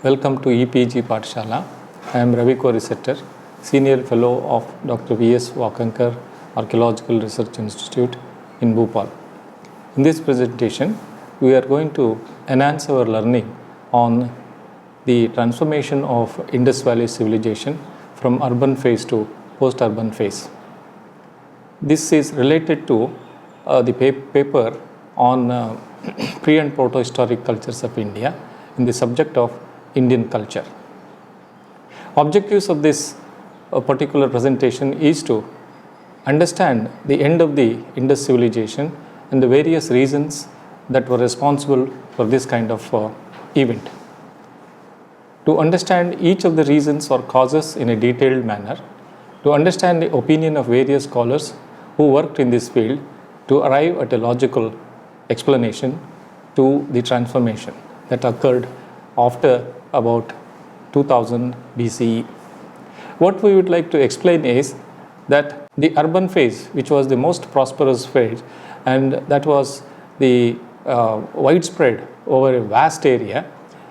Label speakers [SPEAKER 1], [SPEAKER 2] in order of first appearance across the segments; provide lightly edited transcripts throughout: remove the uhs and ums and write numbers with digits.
[SPEAKER 1] Welcome to EPG Pathshala. I am Ravi Co-Researcher, Senior Fellow of Dr. V.S. Wakankar Archaeological Research Institute in Bhopal. In this presentation, we are going to enhance our learning on the transformation of Indus Valley civilization from urban phase to post-urban phase. This is related to the paper on pre- and protohistoric cultures of India in the subject of Indian culture. Objectives of this particular presentation is to understand the end of the Indus civilization and the various reasons that were responsible for this kind of event. To understand each of the reasons or causes in a detailed manner, to understand the opinion of various scholars who worked in this field, to arrive at a logical explanation to the transformation that occurred after about 2000 BCE. What we would like to explain is that the urban phase, which was the most prosperous phase, and that was the widespread over a vast area,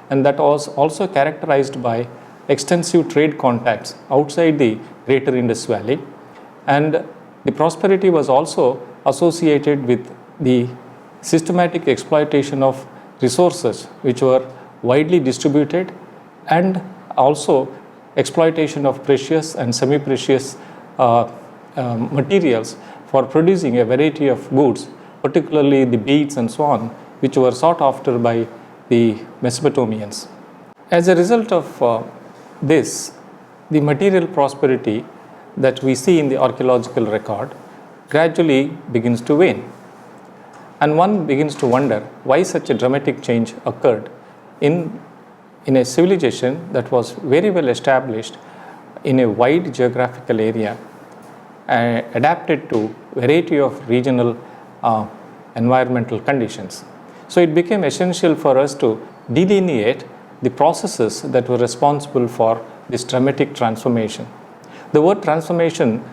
[SPEAKER 1] and that was also characterized by extensive trade contacts outside the greater Indus Valley, and the prosperity was also associated with the systematic exploitation of resources which were widely distributed, and also exploitation of precious and semi-precious materials for producing a variety of goods, particularly the beads and so on, which were sought after by the Mesopotamians. As a result of this, the material prosperity that we see in the archaeological record gradually begins to wane. And one begins to wonder why such a dramatic change occurred in a civilization that was very well established in a wide geographical area, adapted to variety of regional environmental conditions. So it became essential for us to delineate the processes that were responsible for this dramatic transformation. The word transformation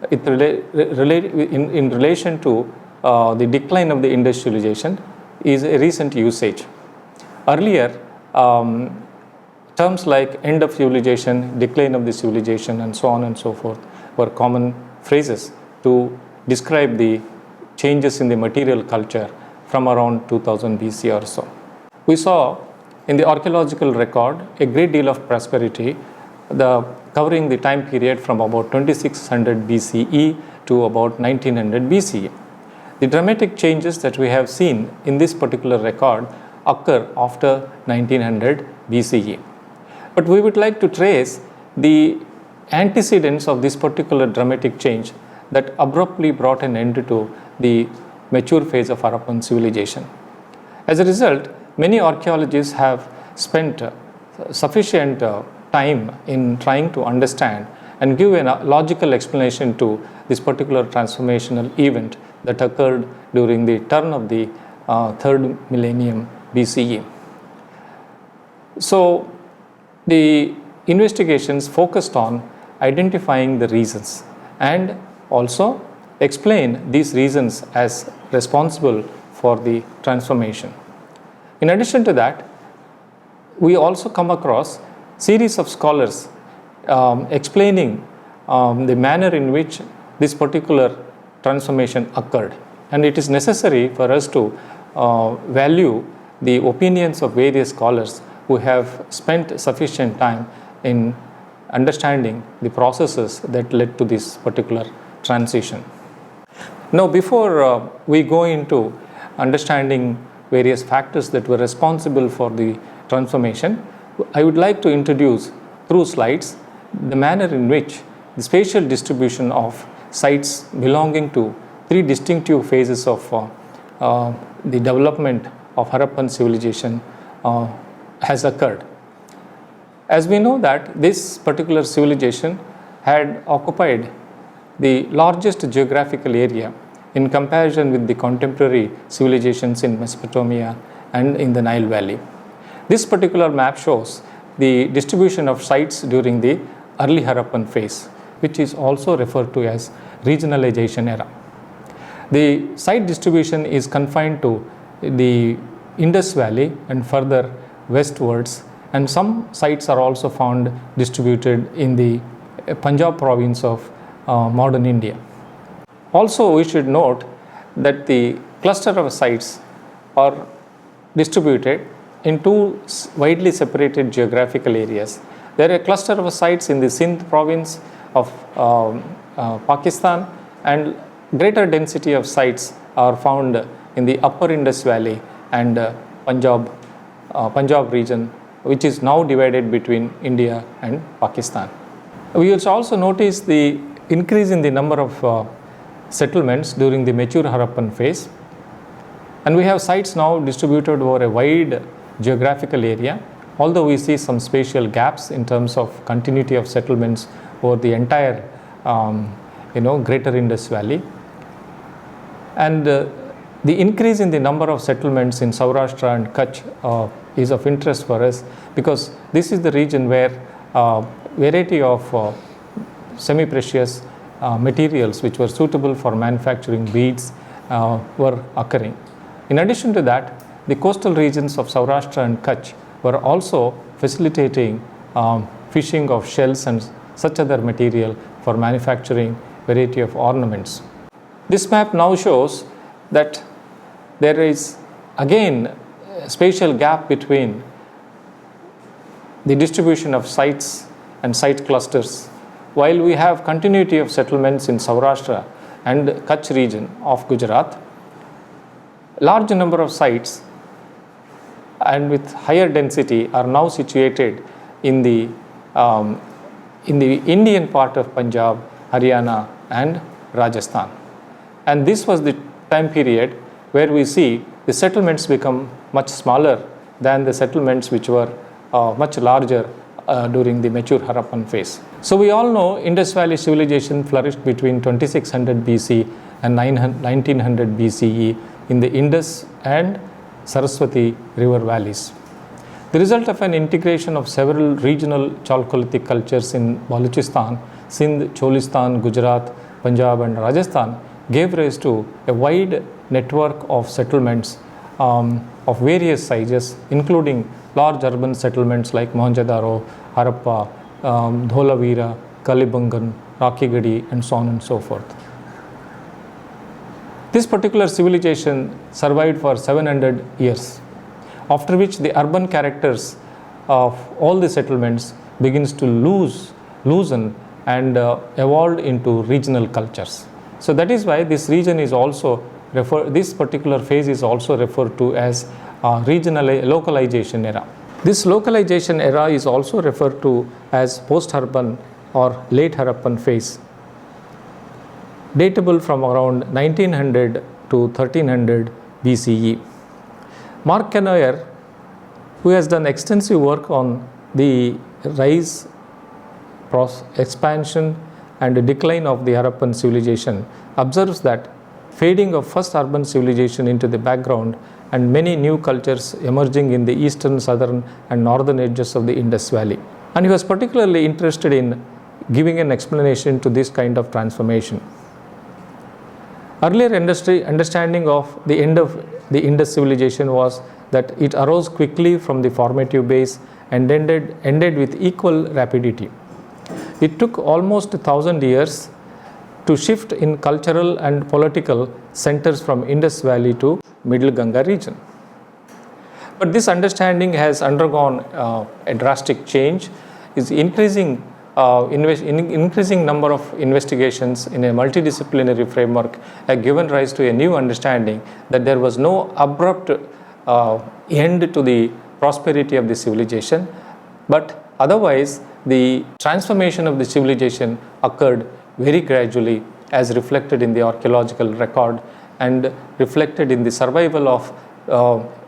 [SPEAKER 1] in relation to the decline of the Indus civilization is a recent usage. Earlier, terms like end of civilization, decline of the civilization, and so on and so forth were common phrases to describe the changes in the material culture from around 2000 BC or so. We saw in the archaeological record a great deal of prosperity, covering the time period from about 2600 BCE to about 1900 BCE. The dramatic changes that we have seen in this particular record occur after 1900 BCE. But we would like to trace the antecedents of this particular dramatic change that abruptly brought an end to the mature phase of Harappan civilization. As a result, many archaeologists have spent sufficient time in trying to understand and give a logical explanation to this particular transformational event that occurred during the turn of the third millennium BCE. So the investigations focused on identifying the reasons and also explain these reasons as responsible for the transformation. In addition to that, we also come across series of scholars explaining the manner in which this particular transformation occurred, and it is necessary for us to value the opinions of various scholars who have spent sufficient time in understanding the processes that led to this particular transition. Now, before we go into understanding various factors that were responsible for the transformation, I would like to introduce through slides the manner in which the spatial distribution of sites belonging to three distinctive phases of the development of Harappan civilization has occurred. As we know that this particular civilization had occupied the largest geographical area in comparison with the contemporary civilizations in Mesopotamia and in the Nile Valley. This particular map shows the distribution of sites during the early Harappan phase, which is also referred to as regionalization era. The site distribution is confined to the Indus Valley and further westwards and some sites are also found distributed in the Punjab province of modern India. Also, we should note that the cluster of sites are distributed in two widely separated geographical areas. There are a cluster of sites in the Sindh province of Pakistan, and greater density of sites are found in the upper Indus Valley and Punjab region, which is now divided between India and Pakistan. We also notice the increase in the number of settlements during the mature Harappan phase, and we have sites now distributed over a wide geographical area, although we see some spatial gaps in terms of continuity of settlements over the entire greater Indus Valley. And the increase in the number of settlements in Saurashtra and Kutch is of interest for us, because this is the region where variety of semi-precious materials which were suitable for manufacturing beads were occurring. In addition to that, the coastal regions of Saurashtra and Kutch were also facilitating fishing of shells and such other material for manufacturing variety of ornaments. This map now shows that there is again a spatial gap between the distribution of sites and site clusters. While we have continuity of settlements in Saurashtra and Kutch region of Gujarat, large number of sites and with higher density are now situated in the Indian part of Punjab, Haryana and Rajasthan. And this was the time period where we see the settlements become much smaller than the settlements which were much larger during the mature Harappan phase. So we all know Indus Valley civilization flourished between 2600 BC and 1900 BCE in the Indus and Saraswati river valleys. The result of an integration of several regional Chalcolithic cultures in Balochistan, Sindh, Cholistan, Gujarat, Punjab and Rajasthan gave rise to a wide network of settlements of various sizes, including large urban settlements like Mohenjo-daro, Harappa, Dholavira, Kalibangan, Rakhigarhi and so on and so forth. This particular civilization survived for 700 years, after which the urban characters of all the settlements begins to loosen and evolved into regional cultures. So that is why this region is also this particular phase is also referred to as regional localization era. This localization era is also referred to as post-Harappan or late Harappan phase, datable from around 1900 to 1300 BCE. Mark Canoyer, who has done extensive work on the rise, expansion and decline of the Harappan civilization, observes that fading of first urban civilization into the background and many new cultures emerging in the eastern, southern and northern edges of the Indus Valley. And he was particularly interested in giving an explanation to this kind of transformation. Earlier understanding of the end of the Indus civilization was that it arose quickly from the formative base and ended with equal rapidity. It took almost 1,000 years to shift in cultural and political centers from Indus Valley to Middle Ganga region. But this understanding has undergone a drastic change. Is increasing number of investigations in a multidisciplinary framework have given rise to a new understanding that there was no abrupt end to the prosperity of the civilization, but otherwise the transformation of the civilization occurred very gradually, as reflected in the archaeological record and reflected in the survival of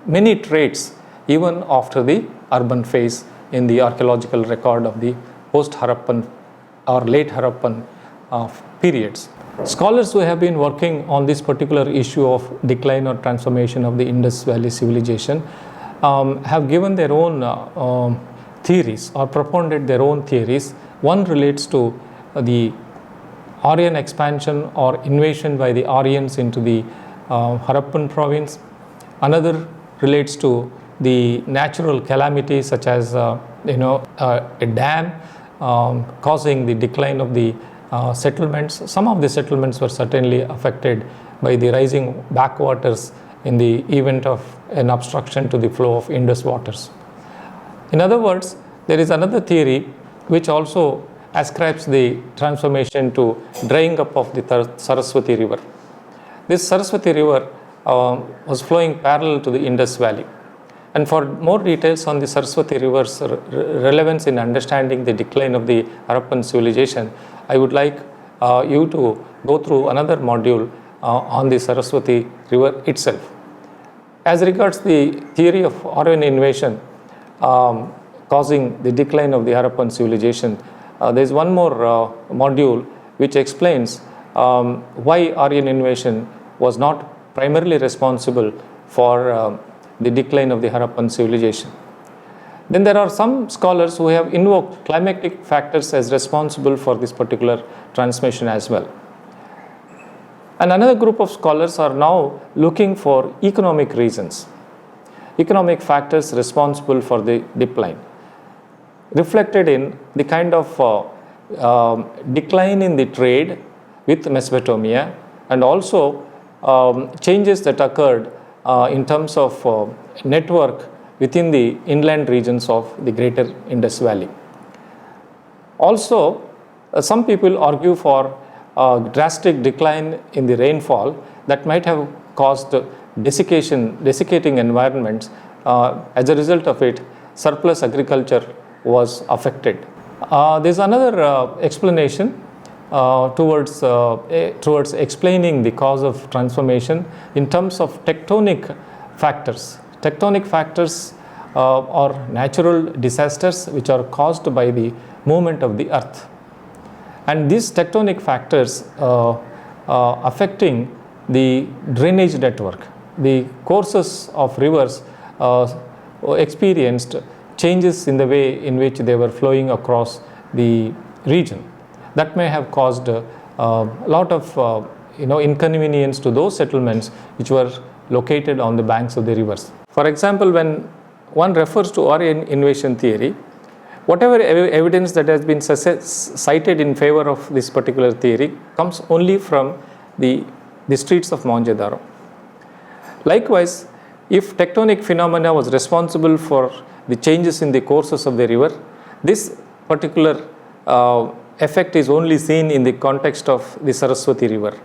[SPEAKER 1] many traits even after the urban phase in the archaeological record of the post-Harappan or late Harappan periods. Scholars who have been working on this particular issue of decline or transformation of the Indus Valley civilization have given their own theories or propounded their own theories. One relates to the Aryan expansion or invasion by the Aryans into the Harappan province. Another relates to the natural calamities such as a dam causing the decline of the settlements. Some of the settlements were certainly affected by the rising backwaters in the event of an obstruction to the flow of Indus waters. In other words, there is another theory which also ascribes the transformation to drying up of the Saraswati river. This Saraswati river was flowing parallel to the Indus Valley. And for more details on the Saraswati river's relevance in understanding the decline of the Harappan civilization, I would like you to go through another module on the Saraswati river itself. As regards the theory of Aryan invasion causing the decline of the Harappan civilization, there is one more module which explains why Aryan invasion was not primarily responsible for the decline of the Harappan civilization. Then there are some scholars who have invoked climatic factors as responsible for this particular transmission as well. And another group of scholars are now looking for economic reasons, economic factors responsible for the decline, reflected in the kind of decline in the trade with Mesopotamia, and also changes that occurred in terms of network within the inland regions of the greater Indus Valley. Also, some people argue for a drastic decline in the rainfall that might have caused desiccating environments. As a result of it, surplus agriculture was affected. There's another explanation towards explaining the cause of transformation in terms of tectonic factors. Tectonic factors are natural disasters which are caused by the movement of the earth. And these tectonic factors affecting the drainage network, the courses of rivers experienced changes in the way in which they were flowing across the region. That may have caused a lot of inconvenience to those settlements which were located on the banks of the rivers. For example, when one refers to Aryan invasion theory, whatever evidence that has been cited in favor of this particular theory comes only from the streets of Mohenjo-daro. Likewise, if tectonic phenomena was responsible for the changes in the courses of the river, this particular effect is only seen in the context of the Saraswati river.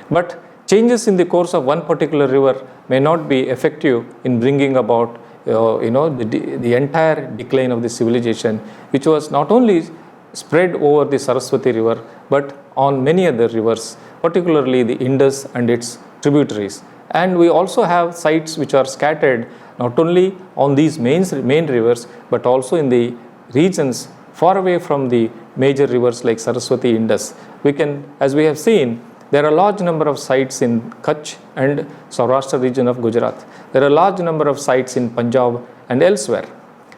[SPEAKER 1] But changes in the course of one particular river may not be effective in bringing about the entire decline of the civilization, which was not only spread over the Saraswati river but on many other rivers, particularly the Indus and its tributaries. And we also have sites which are scattered not only on these main rivers but also in the regions far away from the major rivers like Saraswati, Indus. As we have seen, there are a large number of sites in Kutch and Saurashtra region of Gujarat. There are a large number of sites in Punjab and elsewhere.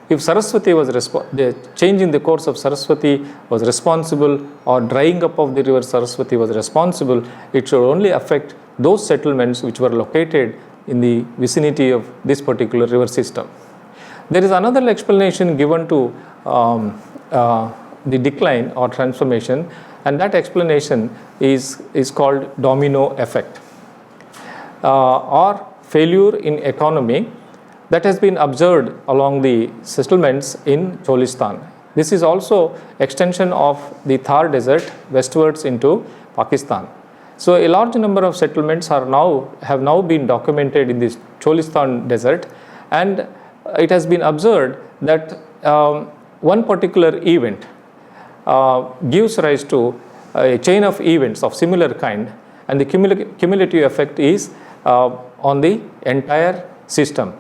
[SPEAKER 1] If Saraswati was the change in the course of Saraswati was responsible, or drying up of the river Saraswati was responsible, it should only affect those settlements which were located in the vicinity of this particular river system. There is another explanation given to the decline or transformation, and that explanation is called domino effect or failure in economy that has been observed along the settlements in Cholistan. This is also extension of the Thar desert westwards into Pakistan. So a large number of settlements have now been documented in this Cholistan desert, and it has been observed that one particular event gives rise to a chain of events of similar kind, and the cumulative effect is on the entire system.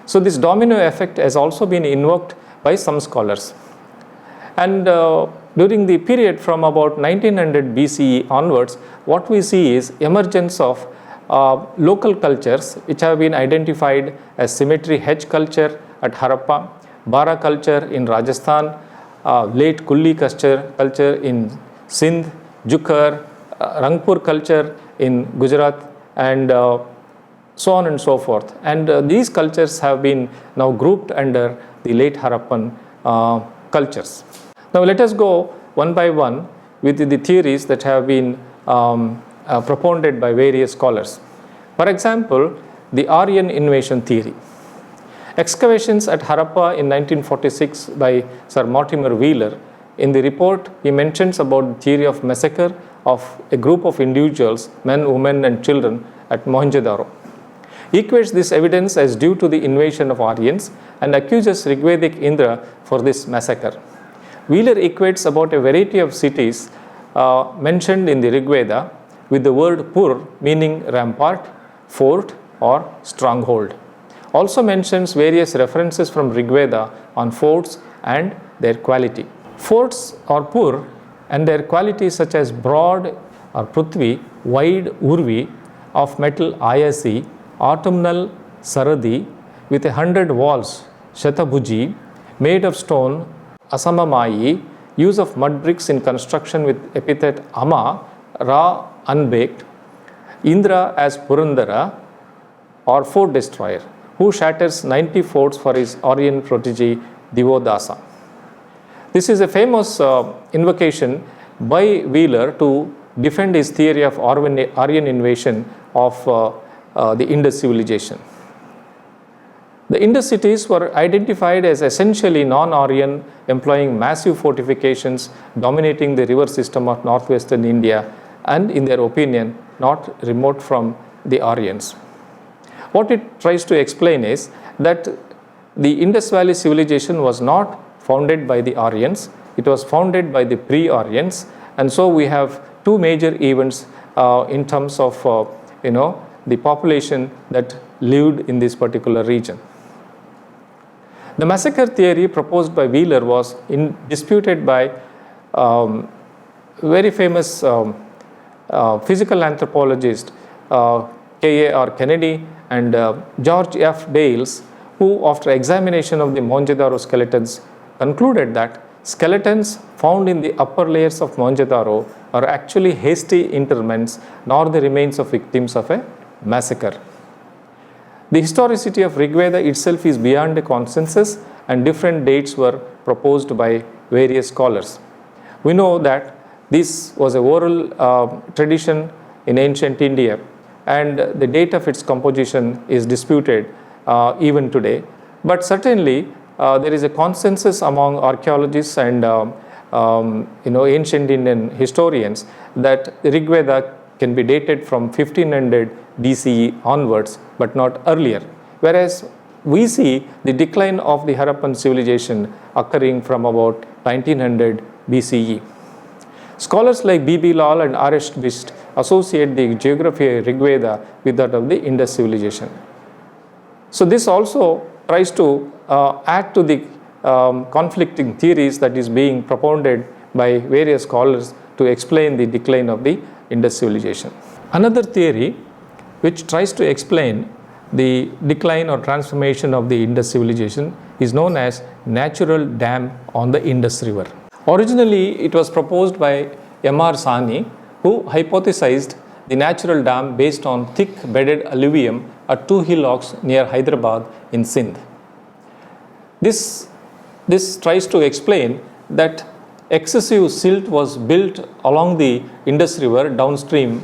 [SPEAKER 1] So this domino effect has also been invoked by some scholars. And during the period from about 1900 BCE onwards, what we see is emergence of local cultures which have been identified as symmetry hedge culture at Harappa, Bara culture in Rajasthan, late Kulli culture in Sindh, Jukkar, Rangpur culture in Gujarat, and so on and so forth. And these cultures have been now grouped under the late Harappan cultures. Now let us go one by one with the theories that have been propounded by various scholars. For example, the Aryan invasion theory. Excavations at Harappa in 1946 by Sir Mortimer Wheeler. In the report, he mentions about the theory of massacre of a group of individuals, men, women and children at Mohenjo-daro. He equates this evidence as due to the invasion of Aryans and accuses Rigvedic Indra for this massacre. Wheeler equates about a variety of cities mentioned in the Rigveda with the word Pur meaning rampart, fort or stronghold. Also mentions various references from Rigveda on forts and their quality. Forts or Pur and their qualities such as broad or Prithvi, wide Urvi, of metal Ayasi, autumnal Saradi with 100 walls, Shatabhuji, made of stone, Asamamayi, use of mud bricks in construction with epithet Ama, raw, unbaked, Indra as Purandara or fort destroyer, who shatters 90 forts for his Aryan protege Divodasa. This is a famous invocation by Wheeler to defend his theory of Aryan invasion of the Indus civilization. The Indus cities were identified as essentially non-Aryan, employing massive fortifications dominating the river system of northwestern India and, in their opinion, not remote from the Aryans. What it tries to explain is that the Indus Valley civilization was not founded by the Aryans, it was founded by the pre-Aryans, and so we have two major events in terms of the population that lived in this particular region. The massacre theory proposed by Wheeler was disputed by very famous physical anthropologist K.A.R. Kennedy and George F. Dales, who after examination of the Mohenjo-daro skeletons concluded that skeletons found in the upper layers of Mohenjo-daro are actually hasty interments, nor the remains of victims of a massacre. The historicity of Rigveda itself is beyond a consensus, and different dates were proposed by various scholars. We know that this was a oral tradition in ancient India, and the date of its composition is disputed even today. But certainly there is a consensus among archaeologists and ancient Indian historians that Rigveda can be dated from 1500 BCE onwards, but not earlier. Whereas we see the decline of the Harappan civilization occurring from about 1900 BCE. Scholars like B.B. Lal and R.S. Bist associate the geography of Rigveda with that of the Indus civilization. So this also tries to add to the conflicting theories that is being propounded by various scholars to explain the decline of the Indus civilization. Another theory which tries to explain the decline or transformation of the Indus civilization is known as natural dam on the Indus River. Originally, it was proposed by M.R. Sani, who hypothesized the natural dam based on thick bedded alluvium at two hillocks near Hyderabad in Sindh. This tries to explain that excessive silt was built along the Indus River downstream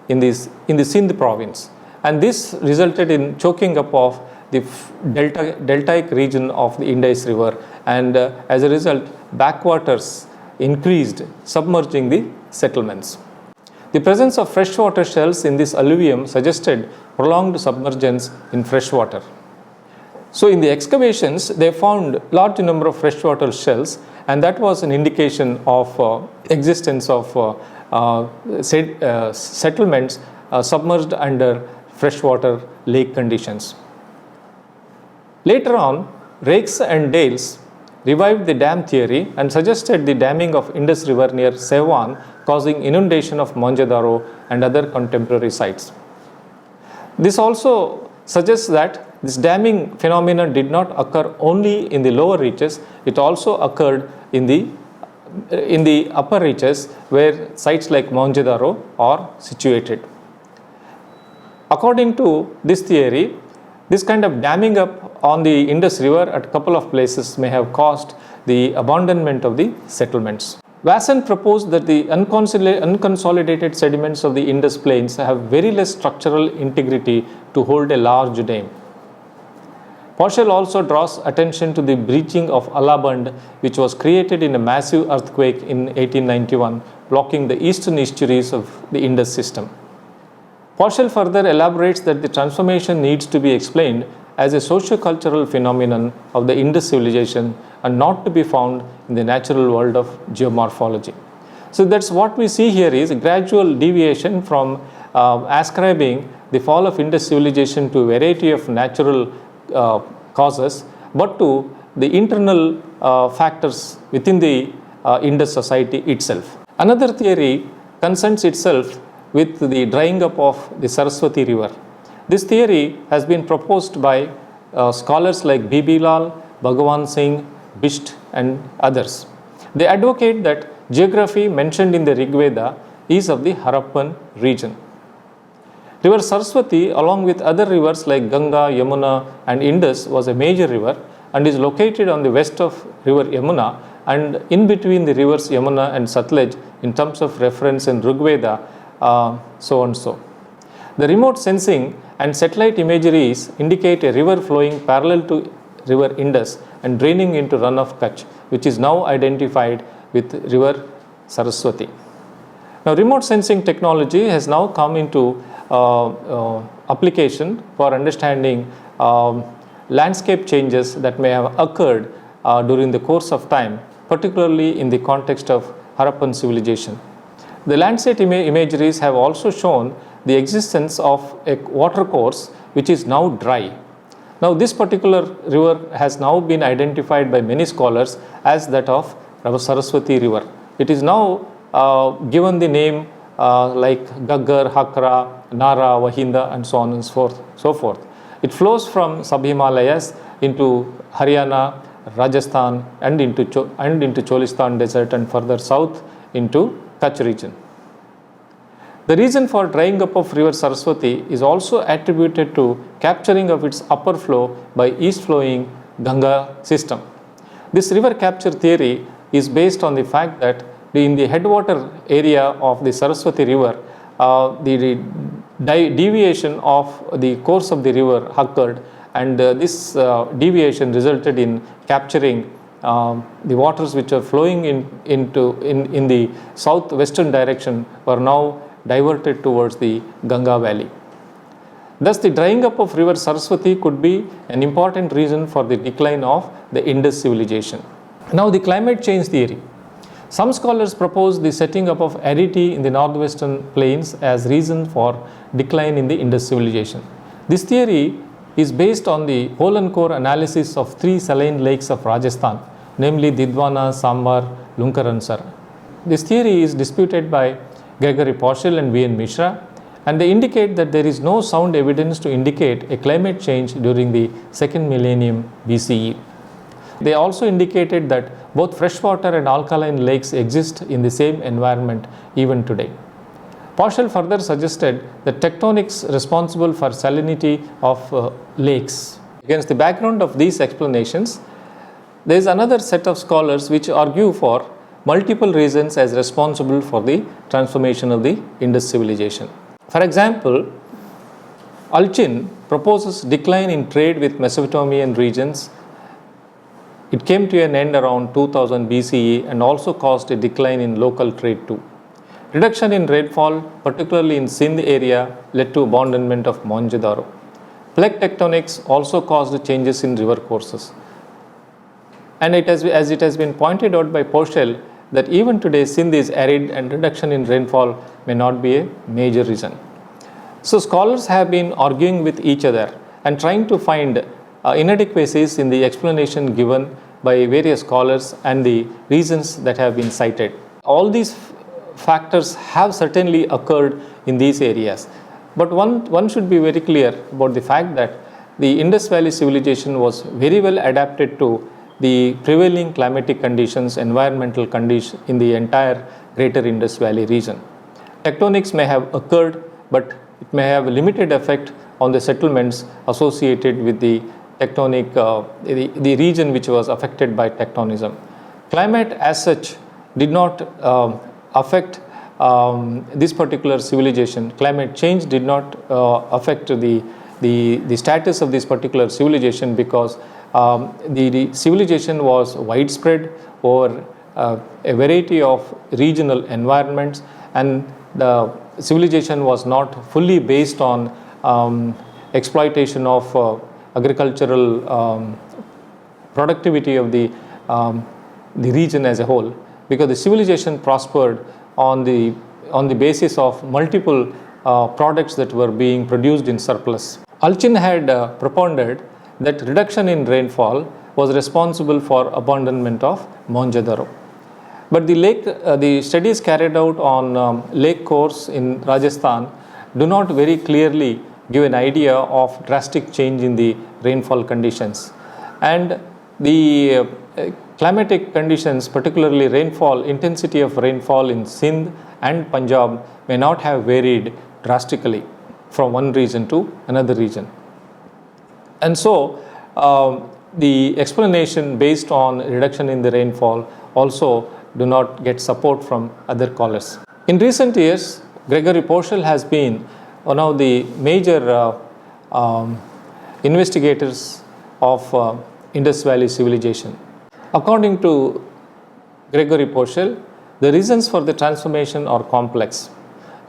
[SPEAKER 1] in the Sindh province, and this resulted in choking up of the deltaic region of the Indus River, and as a result backwaters increased, submerging the settlements. The presence of freshwater shells in this alluvium suggested prolonged submergence in freshwater. So in the excavations, they found large number of freshwater shells, and that was an indication of existence of settlements submerged under freshwater lake conditions. Later on, Rakes and Dales revived the dam theory and suggested the damming of Indus River near Sevan, causing inundation of Mohenjo-daro and other contemporary sites. This also suggests that this damming phenomenon did not occur only in the lower reaches, it also occurred in the upper reaches where sites like Mohenjo-daro are situated. According to this theory, this kind of damming up on the Indus River at a couple of places may have caused the abandonment of the settlements. Wasson proposed that the unconsolidated sediments of the Indus plains have very less structural integrity to hold a large dam. Spatial also draws attention to the breaching of Alaband, which was created in a massive earthquake in 1891, blocking the eastern estuaries of the Indus system. Spatial further elaborates that the transformation needs to be explained as a socio-cultural phenomenon of the Indus civilization and not to be found in the natural world of geomorphology. So that's what we see here is a gradual deviation from ascribing the fall of Indus civilization to a variety of natural causes, but to the internal factors within the Indus society itself. Another theory concerns itself with the drying up of the Saraswati river. This theory has been proposed by scholars like B.B. Lal, Bhagavan Singh, Bisht and others. They advocate that geography mentioned in the Rig Veda is of the Harappan region. River Saraswati, along with other rivers like Ganga, Yamuna and Indus, was a major river and is located on the west of river Yamuna and in between the rivers Yamuna and Satluj in terms of reference in Rig Veda, so and so. The remote sensing and satellite imageries indicate a river flowing parallel to river Indus and draining into run of Kutch, which is now identified with river Saraswati. Now, remote sensing technology has now come into application for understanding landscape changes that may have occurred during the course of time, particularly in the context of Harappan civilization. The landscape imageries have also shown the existence of a watercourse which is now dry. Now, this particular river has now been identified by many scholars as that of Saraswati river. It is now given the name like Gaggar, Hakra, Nara, Vahinda and so on and so forth. It flows from sub-Himalayas into Haryana, Rajasthan and into Cholistan desert and further south into Kutch region. The reason for drying up of river Saraswati is also attributed to capturing of its upper flow by east flowing Ganga system. This river capture theory is based on the fact that in the headwater area of the Saraswati river, the deviation of the course of the river occurred and this deviation resulted in capturing the waters which are flowing in the southwestern direction were now diverted towards the Ganga valley. Thus, the drying up of river Saraswati could be an important reason for the decline of the Indus civilization. Now, the climate change theory. Some scholars propose the setting up of aridity in the northwestern plains as reason for decline in the Indus civilization. This theory is based on the whole and core analysis of three saline lakes of Rajasthan, namely Didwana, Sambar, Lunkaransar. This theory is disputed by Gregory Spatial and V.N. Mishra, and they indicate that there is no sound evidence to indicate a climate change during the second millennium BCE. They also indicated that both freshwater and alkaline lakes exist in the same environment even today. Spatial further suggested that tectonics responsible for salinity of lakes. Against the background of these explanations, there is another set of scholars which argue for multiple reasons as responsible for the transformation of the Indus civilization. For example, Alchin proposes decline in trade with Mesopotamian regions. It came to an end around 2000 BCE and also caused a decline in local trade too. Reduction in rainfall, particularly in Sindh area, led to abandonment of Mohenjo-daro. Plate tectonics also caused changes in river courses. And as it has been pointed out by Spatial, that even today Sindh is arid and reduction in rainfall may not be a major reason. So scholars have been arguing with each other and trying to find inadequacies in the explanation given by various scholars and the reasons that have been cited. All these factors have certainly occurred in these areas, but one should be very clear about the fact that the Indus Valley civilization was very well adapted to the prevailing climatic conditions, environmental conditions in the entire greater Indus Valley region. Tectonics may have occurred, but it may have a limited effect on the settlements associated with the tectonic, the region which was affected by tectonism. Climate as such did not affect this particular civilization. Climate change did not affect the status of this particular civilization, because the civilization was widespread over a variety of regional environments, and the civilization was not fully based on exploitation of agricultural productivity of the region as a whole, because the civilization prospered on the basis of multiple products that were being produced in surplus. Alchin had propounded that reduction in rainfall was responsible for abandonment of Mohenjo-daro. But the studies carried out on lake course in Rajasthan do not very clearly give an idea of drastic change in the rainfall conditions. And the climatic conditions, particularly rainfall, intensity of rainfall in Sindh and Punjab may not have varied drastically from one region to another region. And so the explanation based on reduction in the rainfall also do not get support from other scholars. In recent years, Gregory Portiel has been one of the major investigators of Indus Valley civilization. According to Gregory Portiel, the reasons for the transformation are complex.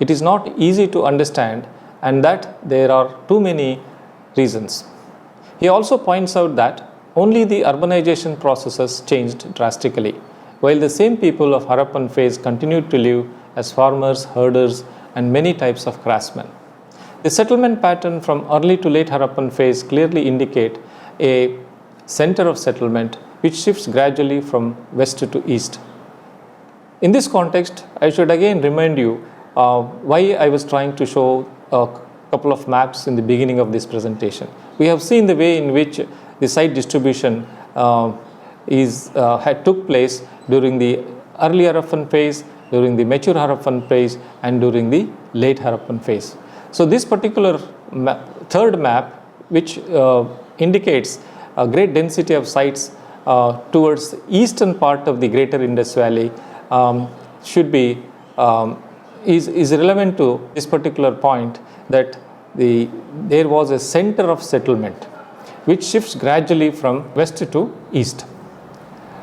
[SPEAKER 1] It is not easy to understand, and that there are too many reasons. He also points out that only the urbanization processes changed drastically, while the same people of Harappan phase continued to live as farmers, herders, and many types of craftsmen. The settlement pattern from early to late Harappan phase clearly indicate a center of settlement which shifts gradually from west to east. In this context, I should again remind you why I was trying to show a couple of maps in the beginning of this presentation. We have seen the way in which the site distribution had took place during the early Harappan phase, during the mature Harappan phase, and during the late Harappan phase. So this particular third map, which indicates a great density of sites towards the eastern part of the greater Indus Valley, is relevant to this particular point, that there was a center of settlement which shifts gradually from west to east.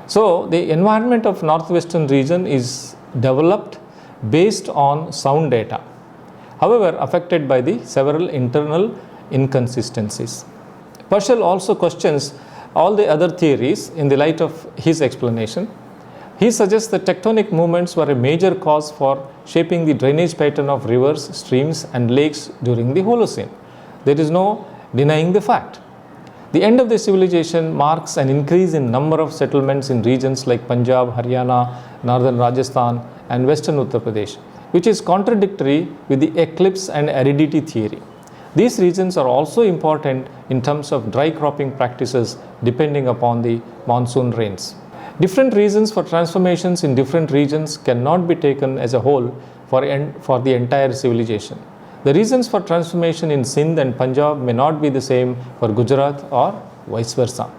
[SPEAKER 1] So the environment of northwestern region is developed based on sound data, however affected by the several internal inconsistencies. Portiel also questions all the other theories in the light of his explanation. He suggests that tectonic movements were a major cause for shaping the drainage pattern of rivers, streams, and lakes during the Holocene. There is no denying the fact. The end of the civilization marks an increase in number of settlements in regions like Punjab, Haryana, northern Rajasthan, and western Uttar Pradesh, which is contradictory with the eclipse and aridity theory. These regions are also important in terms of dry cropping practices depending upon the monsoon rains. Different reasons for transformations in different regions cannot be taken as a whole for the entire civilization. The reasons for transformation in Sindh and Punjab may not be the same for Gujarat or vice versa.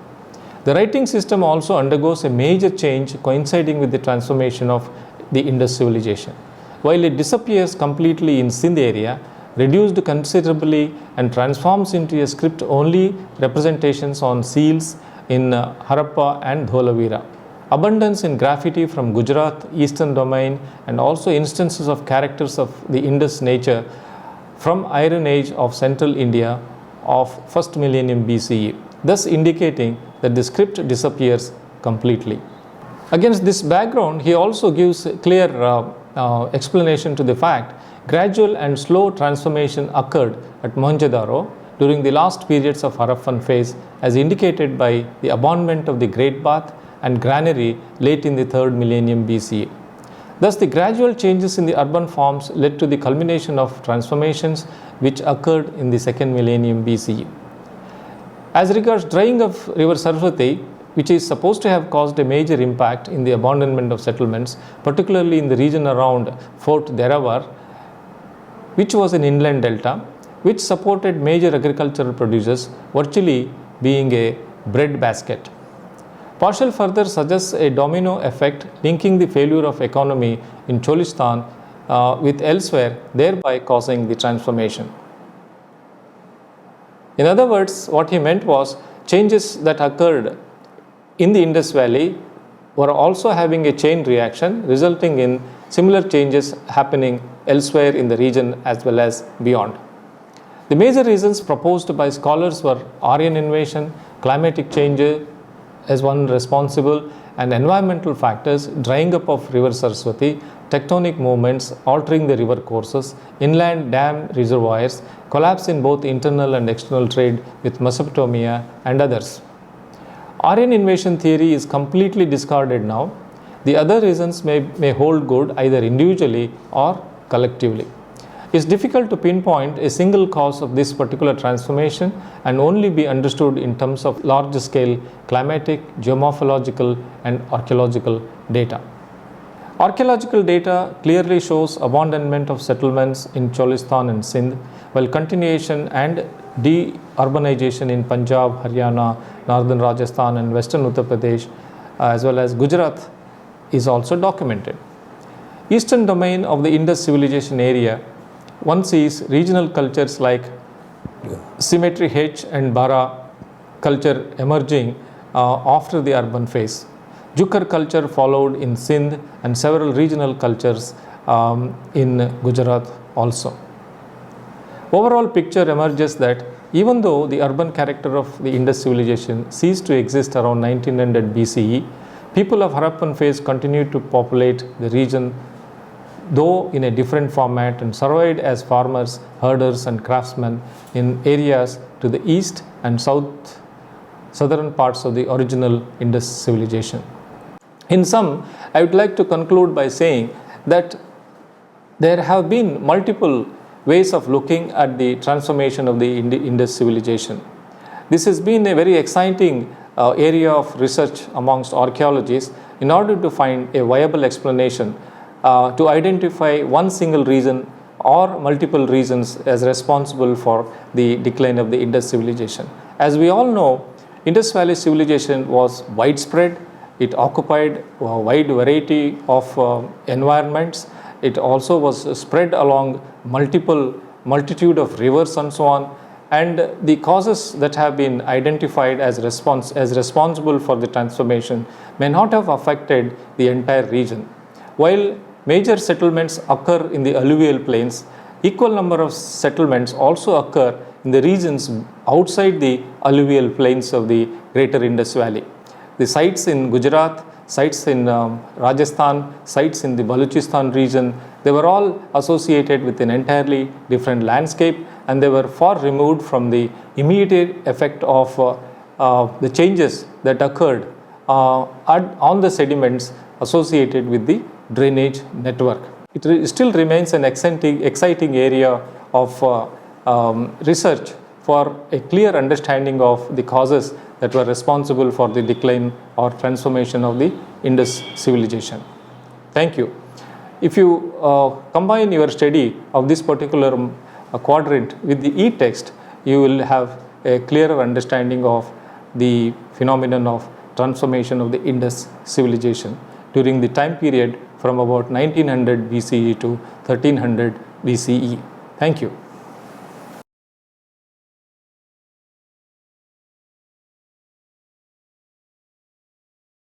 [SPEAKER 1] The writing system also undergoes a major change coinciding with the transformation of the Indus civilization. While it disappears completely in Sindh area, reduced considerably and transforms into a script-only representations on seals in Harappa and Dholavira. Abundance in graffiti from Gujarat, Eastern Domain, and also instances of characters of the Indus nature from Iron Age of Central India of 1st millennium BCE, thus indicating that the script disappears completely. Against this background, he also gives clear explanation to the fact gradual and slow transformation occurred at Mohenjo-daro during the last periods of Harappan phase, as indicated by the abandonment of the Great Bath and granary late in the 3rd millennium BCE. Thus, the gradual changes in the urban forms led to the culmination of transformations which occurred in the 2nd millennium BCE. As regards drying of river Saraswati, which is supposed to have caused a major impact in the abandonment of settlements, particularly in the region around Fort Deravar, which was an inland delta, which supported major agricultural producers, virtually being a bread basket. Spatial further suggests a domino effect linking the failure of economy in Cholistan with elsewhere, thereby causing the transformation. In other words, what he meant was changes that occurred in the Indus Valley were also having a chain reaction, resulting in similar changes happening elsewhere in the region as well as beyond. The major reasons proposed by scholars were Aryan invasion, climatic change as one responsible, and environmental factors, drying up of river Saraswati, tectonic movements altering the river courses, inland dam reservoirs, collapse in both internal and external trade with Mesopotamia and others. Aryan invasion theory is completely discarded now. The other reasons may hold good either individually or collectively. It's difficult to pinpoint a single cause of this particular transformation and only be understood in terms of large scale climatic, geomorphological, and archaeological data. Archaeological data clearly shows abandonment of settlements in Cholistan and Sindh, while continuation and de-urbanization in Punjab, Haryana, northern Rajasthan, and western Uttar Pradesh, as well as Gujarat, is also documented. Eastern domain of the Indus civilization area, one sees regional cultures like Symmetry H and Bara culture emerging after the urban phase. Jukar culture followed in Sindh and several regional cultures in Gujarat also. Overall picture emerges that even though the urban character of the Indus civilization ceased to exist around 1900 BCE, people of Harappan phase continued to populate the region, though in a different format, and survived as farmers, herders, and craftsmen in areas to the east and southern parts of the original Indus civilization. In sum, I would like to conclude by saying that there have been multiple ways of looking at the transformation of the Indus civilization. This has been a very exciting area of research amongst archaeologists in order to find a viable explanation to identify one single reason or multiple reasons as responsible for the decline of the Indus civilization. As we all know, Indus Valley civilization was widespread. It occupied a wide variety of environments. It also was spread along multitude of rivers and so on. And the causes that have been identified as responsible for the transformation may not have affected the entire region. While major settlements occur in the alluvial plains, equal number of settlements also occur in the regions outside the alluvial plains of the greater Indus Valley. The sites in Gujarat, sites in Rajasthan, sites in the Balochistan region, they were all associated with an entirely different landscape, and they were far removed from the immediate effect of the changes that occurred on the sediments associated with the drainage network. It still remains an exciting area of research for a clear understanding of the causes that were responsible for the decline or transformation of the Indus civilization. Thank you. If you combine your study of this particular quadrant with the e-text, you will have a clearer understanding of the phenomenon of transformation of the Indus civilization during the time period from about 1900 BCE to 1300 BCE. Thank you.